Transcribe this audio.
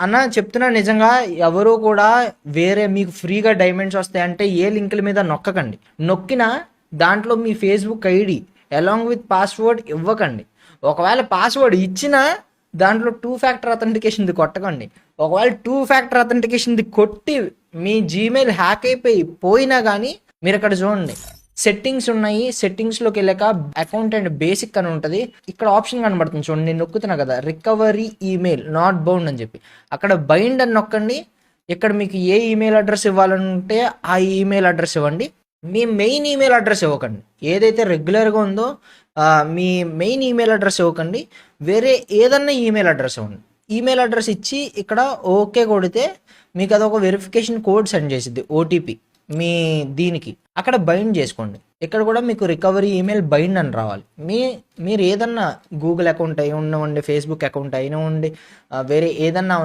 అన్న చెప్తున్నా నిజంగా ఎవరు కూడా వేరే మీకు ఫ్రీగా డైమండ్స్ వస్తాయంటే ఏ లింకుల మీద నొక్కకండి. నొక్కినా దాంట్లో మీ Facebook ID along with password ఇవ్వకండి. ఒకవేళ పాస్వర్డ్ ఇచ్చినా దాంట్లో 2 ఫ్యాక్టర్ అథెంటికేషన్ది కొట్టకండి. ఒకవేళ 2 ఫ్యాక్టర్ అథెంటికేషన్ది కొట్టి మీ జీమెయిల్ హ్యాక్ అయిపోయి పోయినా కానీ మీరు ఇక్కడ చూడండి సెట్టింగ్స్ ఉన్నాయి. సెట్టింగ్స్లోకి వెళ్ళాక అకౌంట్ అండ్ బేసిక్ అని ఉంటుంది. ఇక్కడ ఆప్షన్ కనబడుతుంది చూడండి, నేను నొక్కుతున్నా కదా రికవరీ ఈమెయిల్ నాట్ బౌండ్ అని చెప్పి, అక్కడ బైండ్ అని నొక్కండి. ఇక్కడ మీకు ఏ ఈమెయిల్ అడ్రస్ ఇవ్వాలంటే ఆ ఈమెయిల్ అడ్రస్ ఇవ్వండి. మీ మెయిన్ ఈమెయిల్ అడ్రస్ ఇవ్వకండి. ఏదైతే రెగ్యులర్గా ఉందో మీ మెయిన్ ఈమెయిల్ అడ్రస్ ఇవ్వకండి. వేరే ఏదన్నా ఈమెయిల్ అడ్రస్ ఇవ్వండి. ఈమెయిల్ అడ్రస్ ఇచ్చి ఇక్కడ ఓకే కొడితే మీకు అదొక వెరిఫికేషన్ కోడ్ సెండ్ చేసిద్ది, ఓటీపీ మీ దీనికి. అక్కడ బైండ్ చేసుకోండి. ఇక్కడ కూడా మీకు రికవరీ ఈమెయిల్ బైండ్ అని రావాలి. మీరు ఏదన్నా గూగుల్ అకౌంట్ అయి ఉండవండి, ఫేస్బుక్ అకౌంట్ అయినా ఉండి, వేరే ఏదన్నా